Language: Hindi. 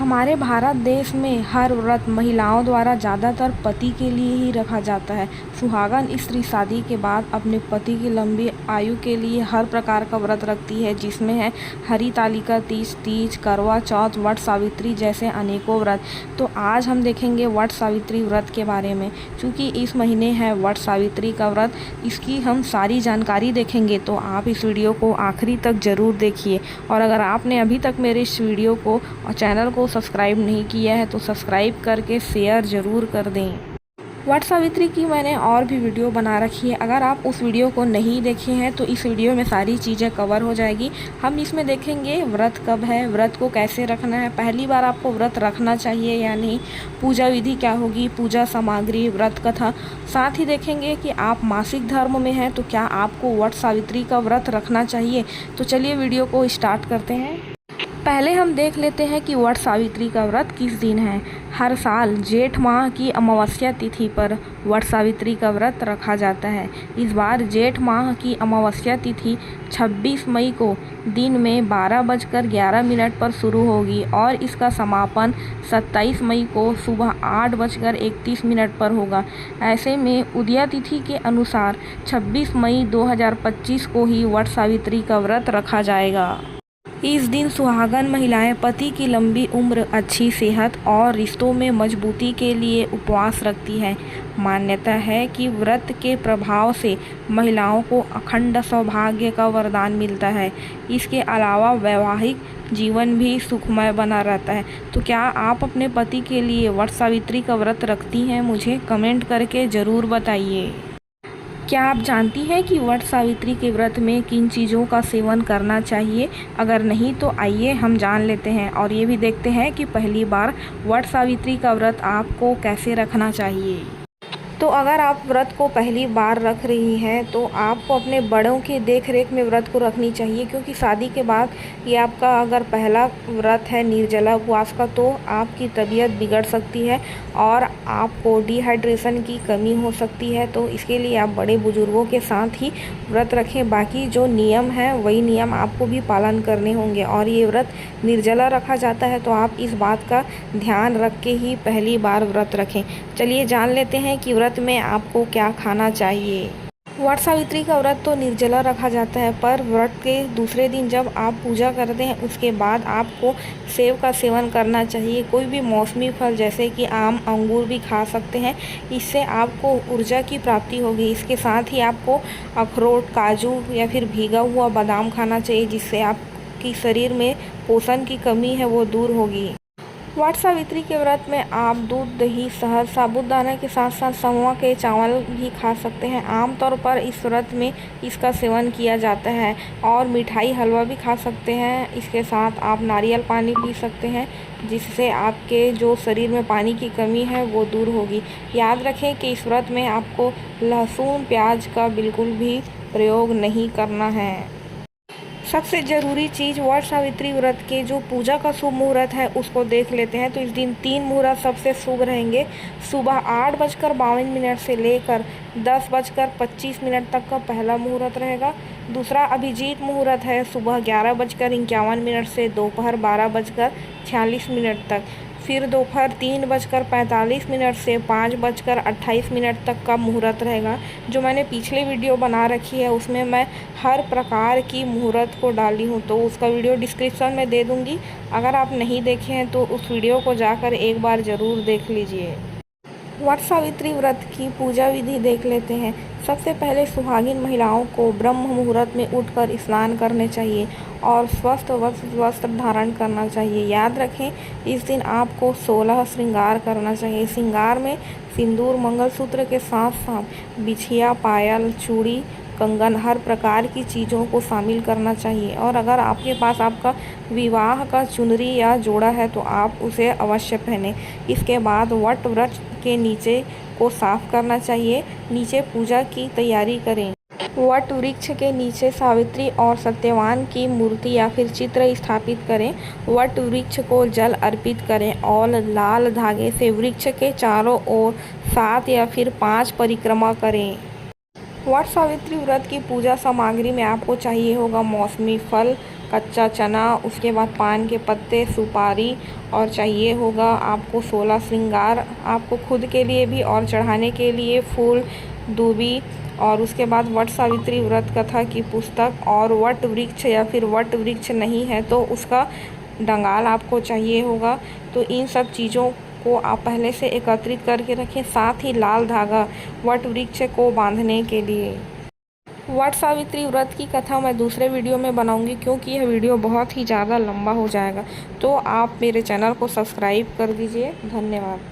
हमारे भारत देश में हर व्रत महिलाओं द्वारा ज़्यादातर पति के लिए ही रखा जाता है। सुहागन स्त्री शादी के बाद अपने पति की लंबी आयु के लिए हर प्रकार का व्रत रखती है, जिसमें है हरितालिका तीज, करवा चौथ, वट सावित्री जैसे अनेकों व्रत। तो आज हम देखेंगे वट सावित्री व्रत के बारे में। चूँकि इस महीने है वट सावित्री का व्रत, इसकी हम सारी जानकारी देखेंगे, तो आप इस वीडियो को आखिरी तक ज़रूर देखिए। और अगर आपने अभी तक मेरे इस वीडियो को और चैनल को सब्सक्राइब नहीं किया है तो सब्सक्राइब करके शेयर ज़रूर कर दें। वट सावित्री की मैंने और भी वीडियो बना रखी है, अगर आप उस वीडियो को नहीं देखे हैं तो इस वीडियो में सारी चीज़ें कवर हो जाएगी। हम इसमें देखेंगे व्रत कब है, व्रत को कैसे रखना है, पहली बार आपको व्रत रखना चाहिए या नहीं, पूजा विधि क्या होगी, पूजा सामग्री, व्रत कथा। साथ ही देखेंगे कि आप मासिक धर्म में हैं तो क्या आपको वट सावित्री का व्रत रखना चाहिए। तो चलिए वीडियो को स्टार्ट करते हैं। पहले हम देख लेते हैं कि वट सावित्री का व्रत किस दिन है। हर साल जेठ माह की अमावस्या तिथि पर वट सावित्री का व्रत रखा जाता है। इस बार जेठ माह की अमावस्या तिथि 26 मई को दिन में 12:11 पर शुरू होगी और इसका समापन 27 मई को सुबह 8:31 पर होगा। ऐसे में उदया तिथि के अनुसार 26 मई 2025 को ही वट सावित्री का व्रत रखा जाएगा। इस दिन सुहागन महिलाएं पति की लंबी उम्र, अच्छी सेहत और रिश्तों में मजबूती के लिए उपवास रखती हैं। मान्यता है कि व्रत के प्रभाव से महिलाओं को अखंड सौभाग्य का वरदान मिलता है। इसके अलावा वैवाहिक जीवन भी सुखमय बना रहता है। तो क्या आप अपने पति के लिए वट सावित्री का व्रत रखती हैं? मुझे कमेंट करके ज़रूर बताइए। क्या आप जानती हैं कि वट सावित्री के व्रत में किन चीज़ों का सेवन करना चाहिए? अगर नहीं तो आइए हम जान लेते हैं और ये भी देखते हैं कि पहली बार वट सावित्री का व्रत आपको कैसे रखना चाहिए। तो अगर आप व्रत को पहली बार रख रही हैं तो आपको अपने बड़ों की देख रेख में व्रत को रखनी चाहिए, क्योंकि शादी के बाद ये आपका अगर पहला व्रत है निर्जला उपवास का तो आपकी तबीयत बिगड़ सकती है और आपको डिहाइड्रेशन की कमी हो सकती है। तो इसके लिए आप बड़े बुजुर्गों के साथ ही व्रत रखें। बाकी जो नियम है वही नियम आपको भी पालन करने होंगे और ये व्रत निर्जला रखा जाता है, तो आप इस बात का ध्यान रख के ही पहली बार व्रत रखें। चलिए जान लेते हैं कि व्रत में आपको क्या खाना चाहिए। वट सावित्री का व्रत तो निर्जला रखा जाता है, पर व्रत के दूसरे दिन जब आप पूजा करते हैं उसके बाद आपको सेब का सेवन करना चाहिए। कोई भी मौसमी फल जैसे कि आम, अंगूर भी खा सकते हैं, इससे आपको ऊर्जा की प्राप्ति होगी। इसके साथ ही आपको अखरोट, काजू या फिर भीगा हुआ बादाम खाना चाहिए, जिससे आपकी शरीर में पोषण की कमी है वो दूर होगी। वट सावित्री के व्रत में आप दूध, दही, शहद, साबूदाना के साथ साथ समुआ के चावल भी खा सकते हैं। आमतौर पर इस व्रत में इसका सेवन किया जाता है और मिठाई, हलवा भी खा सकते हैं। इसके साथ आप नारियल पानी पी सकते हैं, जिससे आपके जो शरीर में पानी की कमी है वो दूर होगी। याद रखें कि इस व्रत में आपको लहसुन, प्याज का बिल्कुल भी प्रयोग नहीं करना है। सबसे ज़रूरी चीज़ वट सावित्री व्रत के जो पूजा का शुभ मुहूर्त है उसको देख लेते हैं। तो इस दिन 3 मुहूर्त सबसे शुभ रहेंगे। सुबह 8:52 से लेकर 10:25 तक का पहला मुहूर्त रहेगा। दूसरा अभिजीत मुहूर्त है सुबह 11:51 से दोपहर 12:46 तक। फिर दोपहर 3:45 से 5:28 तक का मुहूर्त रहेगा। जो मैंने पिछले वीडियो बना रखी है उसमें मैं हर प्रकार की मुहूर्त को डाली हूँ, तो उसका वीडियो डिस्क्रिप्शन में दे दूँगी। अगर आप नहीं देखे हैं तो उस वीडियो को जाकर एक बार ज़रूर देख लीजिए। वट सावित्री व्रत की पूजा विधि देख लेते हैं। सबसे पहले सुहागिन महिलाओं को ब्रह्म मुहूर्त में उठकर स्नान करने चाहिए और स्वस्थ वस्त्र धारण करना चाहिए। याद रखें इस दिन आपको 16 श्रृंगार करना चाहिए। श्रृंगार में सिंदूर, मंगलसूत्र के साथ साथ बिछिया, पायल, चूड़ी, कंगन, हर प्रकार की चीज़ों को शामिल करना चाहिए। और अगर आपके पास आपका विवाह का चुनरी या जोड़ा है तो आप उसे अवश्य पहनें। इसके बाद वट वृक्ष के नीचे को साफ करना चाहिए। नीचे पूजा की तैयारी करें। वट वृक्ष के नीचे सावित्री और सत्यवान की मूर्ति या फिर चित्र स्थापित करें। वट वृक्ष को जल अर्पित करें और लाल धागे से वृक्ष के चारों ओर 7 या फिर 5 परिक्रमा करें। वट सावित्री व्रत की पूजा सामग्री में आपको चाहिए होगा मौसमी फल, कच्चा चना, उसके बाद पान के पत्ते, सुपारी और चाहिए होगा आपको 16 श्रृंगार, आपको खुद के लिए भी और चढ़ाने के लिए फूल, दूबी और उसके बाद वट सावित्री व्रत कथा की पुस्तक और वट वृक्ष या फिर वट वृक्ष नहीं है तो उसका डंगाल आपको चाहिए होगा। तो इन सब चीज़ों को आप पहले से एकत्रित करके रखें, साथ ही लाल धागा वट वृक्ष को बांधने के लिए। वट सावित्री व्रत की कथा मैं दूसरे वीडियो में बनाऊंगी क्योंकि यह वीडियो बहुत ही ज़्यादा लंबा हो जाएगा। तो आप मेरे चैनल को सब्सक्राइब कर दीजिए। धन्यवाद।